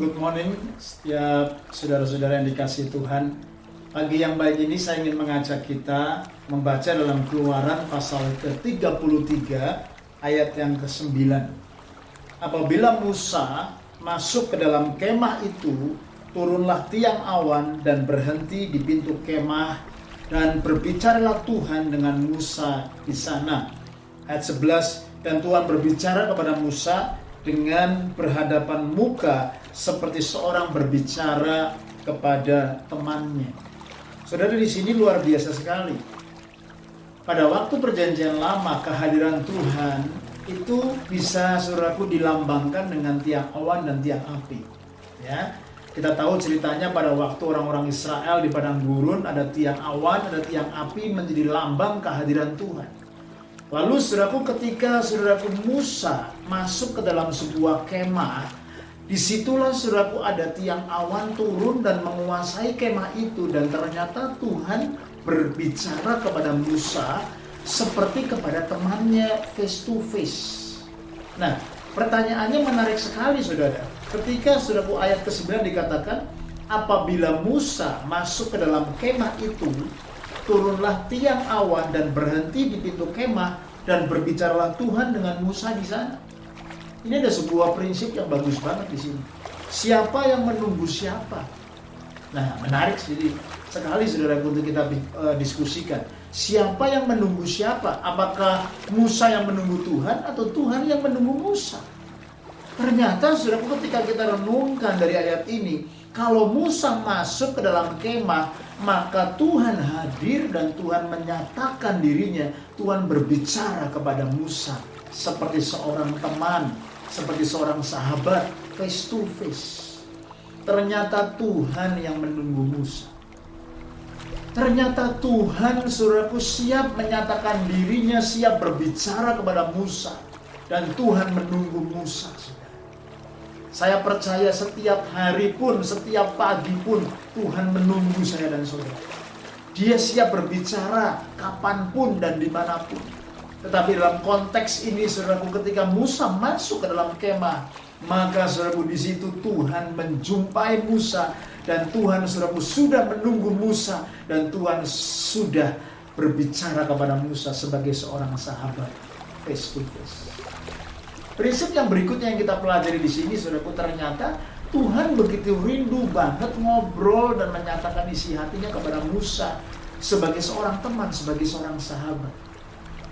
good morning setiap saudara-saudara yang dikasihi Tuhan. Pagi yang baik ini saya ingin mengajak kita membaca dalam Keluaran pasal ke-33 ayat yang ke-9. Apabila Musa masuk ke dalam kemah itu, turunlah tiang awan dan berhenti di pintu kemah, dan berbicaralah Tuhan dengan Musa di sana. Ayat 11, dan Tuhan berbicara kepada Musa dengan berhadapan muka seperti seorang berbicara kepada temannya. Saudara, di sini luar biasa sekali. Pada waktu perjanjian lama, kehadiran Tuhan itu bisa, saudaraku, dilambangkan dengan tiang awan dan tiang api. Ya, kita tahu ceritanya pada waktu orang-orang Israel di padang gurun, ada tiang awan, ada tiang api menjadi lambang kehadiran Tuhan. Lalu saudaraku, ketika saudaraku Musa masuk ke dalam sebuah kemah, disitulah saudaraku ada tiang awan turun dan menguasai kemah itu, dan ternyata Tuhan berbicara kepada Musa seperti kepada temannya face to face. Nah, pertanyaannya menarik sekali saudara. Ketika saudaraku ayat ke-9 dikatakan, apabila Musa masuk ke dalam kemah itu, turunlah tiang awan dan berhenti di pintu kemah, dan berbicaralah Tuhan dengan Musa di sana. Ini ada sebuah prinsip yang bagus banget di sini. Siapa yang menunggu siapa? Nah, menarik sekali saudara untuk kita diskusikan. Siapa yang menunggu siapa? Apakah Musa yang menunggu Tuhan atau Tuhan yang menunggu Musa? Ternyata saudaraku, ketika kita renungkan dari ayat ini, kalau Musa masuk ke dalam kemah, maka Tuhan hadir dan Tuhan menyatakan dirinya. Tuhan berbicara kepada Musa seperti seorang teman, seperti seorang sahabat, face to face. Ternyata Tuhan yang menunggu Musa. Ternyata Tuhan, saudaraku, siap menyatakan dirinya, siap berbicara kepada Musa. Dan Tuhan menunggu Musa, saudara. Saya percaya setiap hari pun, setiap pagi pun, Tuhan menunggu saya dan saudara. Dia siap berbicara kapanpun dan dimanapun. Tetapi dalam konteks ini, saudaraku, ketika Musa masuk ke dalam kemah, maka saudaraku, di situ Tuhan menjumpai Musa, dan Tuhan, saudaraku, sudah menunggu Musa, dan Tuhan sudah berbicara kepada Musa sebagai seorang sahabat face to face. Prinsip yang berikutnya yang kita pelajari di sini, saudaraku, ternyata Tuhan begitu rindu banget ngobrol dan menyatakan isi hatinya kepada Musa sebagai seorang teman, sebagai seorang sahabat.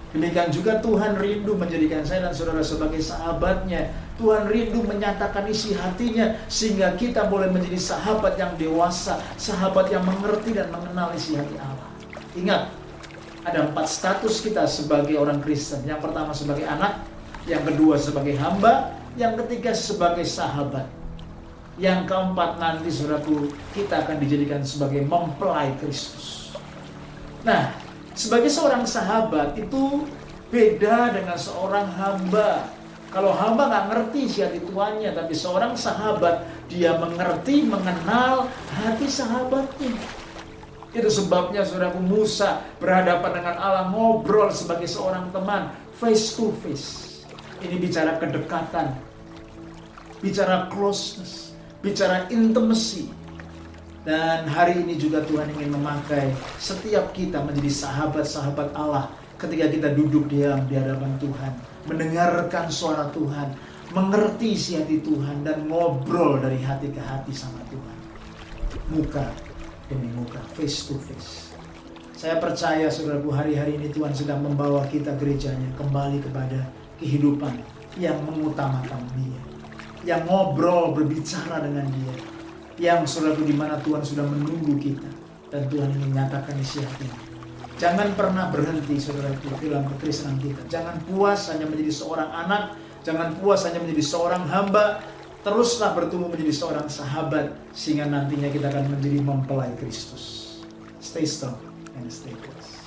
Demikian juga Tuhan rindu menjadikan saya dan saudara sebagai sahabatnya. Tuhan rindu menyatakan isi hatinya sehingga kita boleh menjadi sahabat yang dewasa, sahabat yang mengerti dan mengenal isi hati Allah. Ingat, ada 4 status kita sebagai orang Kristen. Yang pertama sebagai anak, yang kedua sebagai hamba, yang ketiga sebagai sahabat. Yang keempat nanti, saudaraku, kita akan dijadikan sebagai mempelai Kristus. Nah, sebagai seorang sahabat itu beda dengan seorang hamba. Kalau hamba nggak ngerti isi hati tuannya, tapi seorang sahabat, dia mengerti, mengenal hati sahabatnya. Itu sebabnya saudaraku, Musa berhadapan dengan Allah, ngobrol sebagai seorang teman, face to face. Ini bicara kedekatan, bicara closeness, bicara intimacy. Dan hari ini juga Tuhan ingin memakai setiap kita menjadi sahabat-sahabat Allah ketika kita duduk diam di hadapan Tuhan, mendengarkan suara Tuhan, mengerti isi hati Tuhan, dan ngobrol dari hati ke hati sama Tuhan. Muka demi muka, face to face. Saya percaya, saudaraku, hari-hari ini Tuhan sedang membawa kita, gerejanya, kembali kepada kehidupan yang mengutamakan Dia, yang ngobrol, berbicara dengan Dia, yang saudaraku di mana Tuhan sudah menunggu kita dan Tuhan ingin menyatakan isi hatinya. Jangan pernah berhenti, saudaraku, dalam kekristenan kita. Jangan puas hanya menjadi seorang anak, jangan puas hanya menjadi seorang hamba. Teruslah bertumbuh menjadi seorang sahabat sehingga nantinya kita akan menjadi mempelai Kristus. Stay strong and stay close.